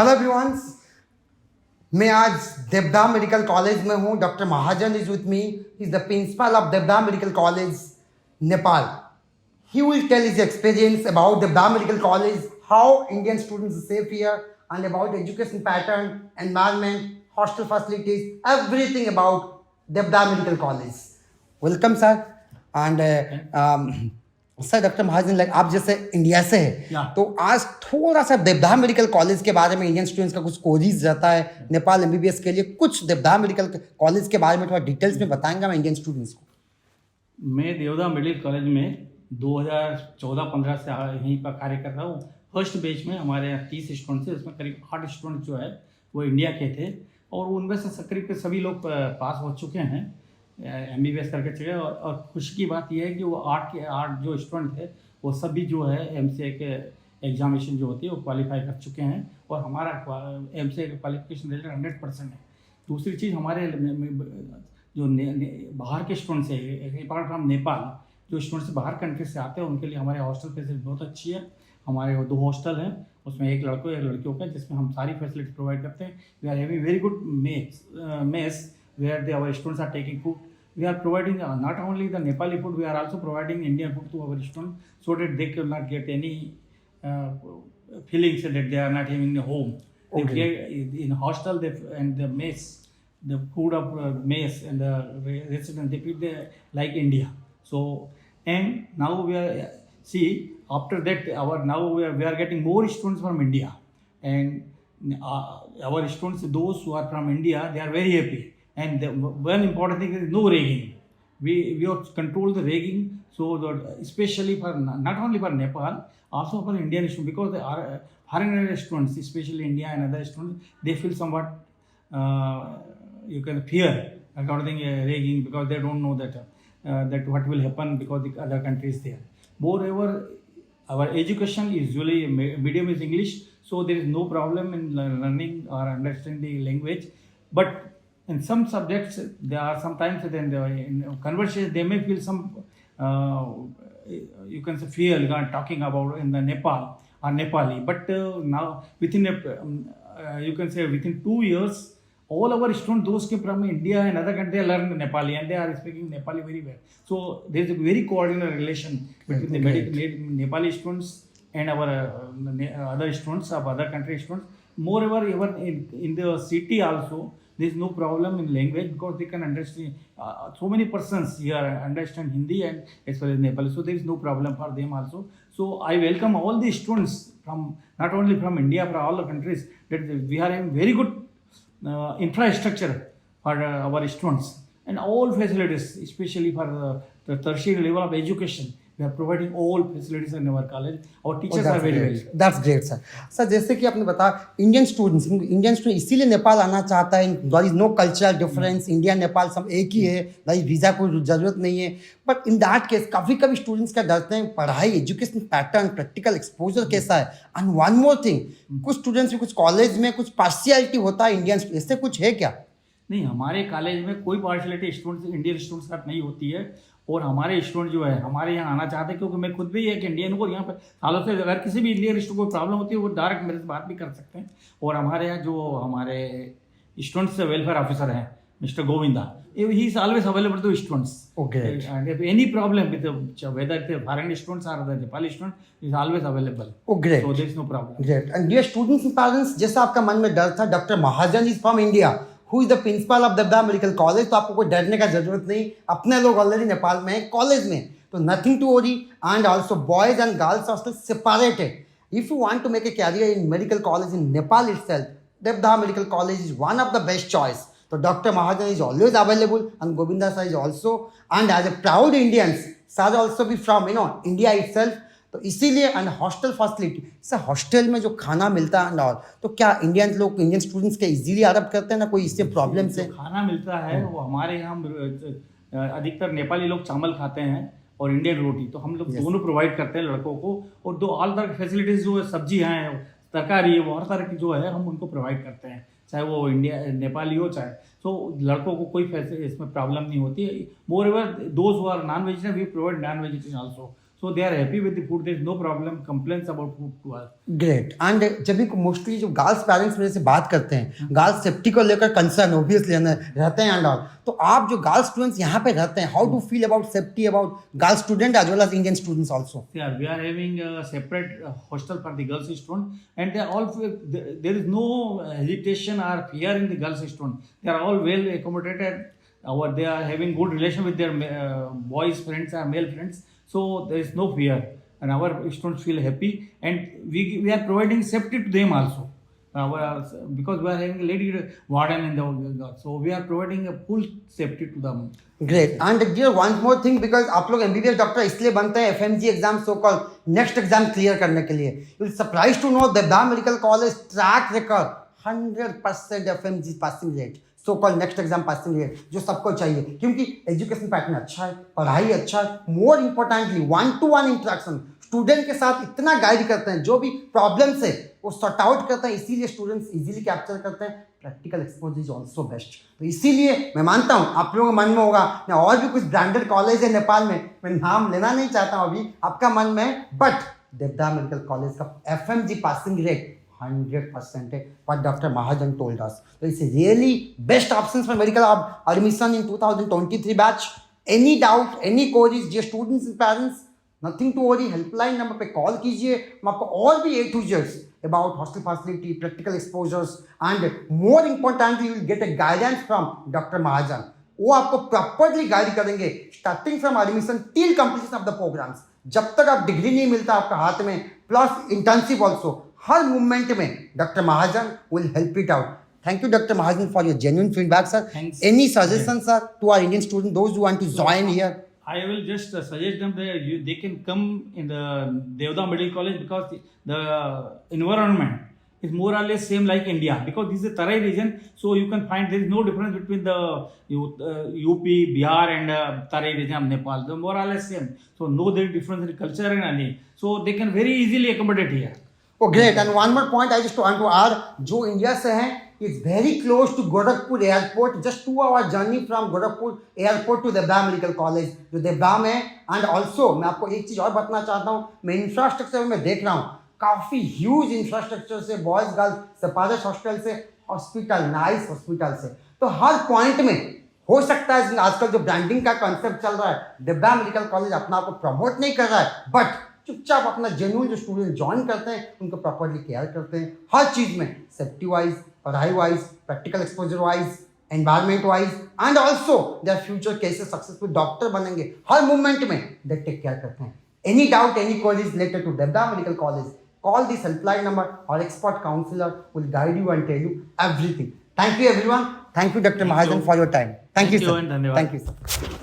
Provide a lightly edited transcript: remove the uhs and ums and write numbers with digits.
Hello everyone, मैं आज देवदा medical college में हूँ. Doctor Mahajan is with me. He is the principal of Devdaha medical college, Nepal. He will tell his experience about Devda Medical College, how Indian students are safe here, and about education pattern, environment, hostel facilities, everything about Devda Medical College. Welcome, sir. And sir doctor Mahajan, like आप जैसे India से है तो आज थोड़ा सा देवदा medical college के बारे में इंडियन स्टूडेंट्स का कुछ कोरीज रहता है नेपाल एमबीबीएस के लिए. कुछ देवदा मेडिकल कॉलेज के बारे में थोड़ा डिटेल्स में बताएंगे मैं इंडियन स्टूडेंट्स को. मैं देवदा मेडिकल कॉलेज में 2014-15 से यहीं पर कार्य कर रहा हूँ. फर्स्ट बैच में हमारे यहाँ 30 स्टूडेंट थे, उसमें करीब 8 स्टूडेंट जो है वो इंडिया के थे और उनमें से करीब सभी लोग पास हो चुके हैं, एमबीबीएस करके चुके हैं. और खुशी की बात यह है कि वो 8 के 8 जो स्टूडेंट थे वो सभी जो है एमसीए के एग्जामिनेशन जो होती है वो क्वालिफाई कर चुके हैं और हमारा एमसीए का क्वालिफिकेशन रिजल्ट 100% है. दूसरी चीज़, हमारे जो बाहर के स्टूडेंट्स है अपार्ट फ्रॉम नेपाल, जो स्टूडेंट्स बाहर कंट्री से आते हैं उनके लिए हमारे हॉस्टल फैसिलिटी बहुत अच्छी है. हमारे 2 हॉस्टल हैं, उसमें एक लड़कों एक लड़कियों का, जिसमें हम सारी फैसिलिटी प्रोवाइड करते हैं. We are having very good mess where they our students are taking food. We are providing not only the Nepali food, we are also providing Indian food to our students so that they will not get any feelings that they are not having a home. Okay. They get in hostel and the mess, the food of mess and the residents, they feel like India. So and now we are after that we are getting more students from India, and our students, those who are from India, they are very happy. And the one important thing is no ragging. We have controlled the ragging, so that especially for not only for Nepal, also for Indian students, because they are foreign students, especially India and other students, they feel somewhat you can fear regarding ragging because they don't know that what will happen because the other country is there. Moreover, our education is usually medium is English, so there is no problem in learning or understanding the language. But in some subjects, there are sometimes in conversation they may feel some you can say fear talking about in the Nepal or Nepali. But now within you can say within 2 years, all our students, those came from India and other countries, they learn Nepali and they are speaking Nepali very well. So there is a very coordinated relation between the Nepali students and our other students of other country students. Moreover, even in the city also, there is no problem in language because they can understand. So many persons here understand Hindi and as well as Nepali, so there is no problem for them also. So I welcome all the students from not only from India, from all the countries, that we are having very good infrastructure for our students and all facilities, especially for the tertiary level of education. We are providing all facilities in our college. Our teachers are very well. That's great, sir. Sir जैसे कि आपने बताया Indian student इसीलिए नेपाल आना चाहता है. There is no cultural difference. India Nepal सब एक ही है. भाई वीज़ा कोई ज़रूरत नहीं है. बट इन दैट केस कभी कभी स्टूडेंट्स क्या डरते हैं पढ़ाई, एजुकेशन पैटर्न, प्रैक्टिकल एक्सपोजर कैसा है. एंड वन मोर थिंग, कुछ स्टूडेंट्स कुछ कॉलेज में कुछ पार्शियलिटी होता है इंडियन, इससे कुछ है क्या? नहीं, हमारे कॉलेज में कोई पार्शियलिटी स्टूडेंट्स इंडियन स्टूडेंट्स का नहीं होती है. और हमारे स्टूडेंट जो है हमारे यहाँ आना चाहते हैं, क्योंकि मैं खुद भी एक इंडियन को यहाँ पर सालों से, अगर किसी भी इंडियन स्टूडेंट को प्रॉब्लम होती है वो डायरेक्ट मेरे से बात भी कर सकते हैं. और हमारे यहाँ जो हमारे स्टूडेंट्स वेलफेयर ऑफिसर हैं mister Govinda, he is always available to students. Okay. And any problem with whether foreign students are the Nepali student is always available. Great. So there is no problem. Great. And dear students and parents, जैसा आपका मन में डर था, doctor Mahajan is from India, who is the principal of Devdaha medical college. तो आपको कोई डरने का जरूरत नहीं. अपने लोग ऑलरेडी नेपाल में है कॉलेज में, तो nothing to worry. And also boys and girls hostel separated. If you want to make a career in medical college in Nepal itself, Devdaha medical college is one of the best choice. तो doctor Mahajan is always available and Govinda sir is also. And as a proud Indians, sir also be from India itself. तो इसीलिए and hostel facility, sir hostel में जो खाना मिलता है और तो क्या इंडियन स्टूडेंट्स के इजीली अडॉप्ट करते हैं ना, कोई इससे प्रॉब्लम से? खाना मिलता है वो हमारे यहाँ अधिकतर नेपाली लोग चावल खाते हैं और इंडियन रोटी, तो हम लोग दोनों प्रोवाइड करते हैं लड़कों को. और दो ऑल तरह की फैसिलिटीज जो सब्जी हैं, तरकारी है, वो हर तरह की जो है हम उनको प्रोवाइड करते हैं, चाहे वो इंडिया नेपाली हो चाहे. तो लड़कों को कोई इसमें प्रॉब्लम नहीं होती है. Moreover those who are non vegetarian, we provide non vegetarian also. So they are happy with the food. There is no problem, complaints about food to us. Great and जब भी mostly जो girls parents मेरे से बात करते हैं girls safety को लेकर कंसर्न ऑब्वियसली रहते हैं एंड ऑल, तो आप जो गर्ल्स स्टूडेंट्स यहाँ पे रहते हैं, how do feel about safety about girls student as well as Indian students also? Yeah, we are having a separate hostel for the girls student, and they are all there is no hesitation or fear in the girls student. They are all well accommodated. They are having good relation with their boys friends or male friends, so there is no fear, and our students feel happy, and we are providing safety to them also. Because we are having a lady warden in the, so we are providing a full safety to them. Great and dear one more thing, because आप लोग MBBS doctor इसलिए बनते हैं FMG exam so called next exam clear करने के लिए. You will surprise to know Devdaha medical college track record 100% FMG passing rate, so called next exam passing rate, जो सबको चाहिए क्योंकि एजुकेशन पैटर्न अच्छा है, पढ़ाई अच्छा है, more importantly 1-to-1 interaction, student के साथ इतना गाइड करते हैं, जो भी प्रॉब्लम्स है वो सॉर्ट आउट करते हैं, इसीलिए स्टूडेंट्स इजीली कैप्चर करते हैं. Practical exposure is also best. तो इसीलिए मैं मानता हूँ आप लोगों के मन में होगा मैं और भी कुछ ब्रांडेड कॉलेज है नेपाल में, मैं नाम लेना नहीं चाहता हूँ अभी आपका मन में, बट देवदाम मेडिकल कॉलेज का एफएमजी पासिंग रेट 100% है, what Dr. Mahajan told us. So it's a really best options for medical admission in 2023 batch. Any doubt, any queries, dear students and parents, nothing to worry. Helpline number पे call कीजिए, मैं आपको और भी A to Z about hostel facility, practical exposures, and more importantly, you will get a guidance from Dr. Mahajan. वो आपको properly guide करेंगे starting from admission till completion of the programmes. जब तक आप डिग्री नहीं मिलता आपका हाथ में, प्लस इंटर्नशिप ऑल्सो, हर मूवमेंट में doctor Mahajan will help it out. Thank you, Dr. Mahajan, for your genuine feedback, sir. Thanks. Any suggestions, sir, to our Indian students, those who want to join here? I will just suggest them that they can come in the Devda Medical College, because the environment is more or less same like India, because this is a Tarai region, so you can find there is no difference between the UP, Bihar and Tarai region of Nepal. They are more or less same, so no there is difference in culture and any, so they can very easily accommodate here. Oh, great. And one more point I just want to add, जो India से हैं, it's very close to Gorakhpur airport, just 2 hour journey from Gorakhpur airport to देवदाम medical college, जो देवदाम है. And also मैं आपको एक चीज़ और बताना चाहता हूँ, मैं इंफ्रास्ट्रक्चर में देख रहा हूँ काफ़ी ह्यूज इंफ्रास्ट्रक्चर से, बॉयज़ गर्ल्स सेपरेट हॉस्टल से, हॉस्पिटल, नाइस हॉस्पिटल से, तो हर पॉइंट में हो सकता है. आजकल जो ब्रांडिंग का कॉन्सेप्ट चल रहा है, देवदाम मेडिकल कॉलेज अपना आपको प्रमोट नहीं कर रहा है, बट चुपचाप अपना जेन्युइन जो स्टूडेंट ज्वाइन करते हैं उनको प्रॉपरली केयर करते हैं हर चीज़ में, सेफ्टी वाइज, पढ़ाई wise, practical exposure wise, environment wise, and also their future कैसे सक्सेसफुल डॉक्टर बनेंगे, हर मूवमेंट में दे टेक केयर करते हैं. Any doubt, any queries related to देवदाम medical college, call this helpline number. Our expert counselor will guide you and tell you everything. Thank you everyone. Thank you, Dr. Mahajan, for your time. Thank you, sir. And धन्यवाद. Thank you, sir.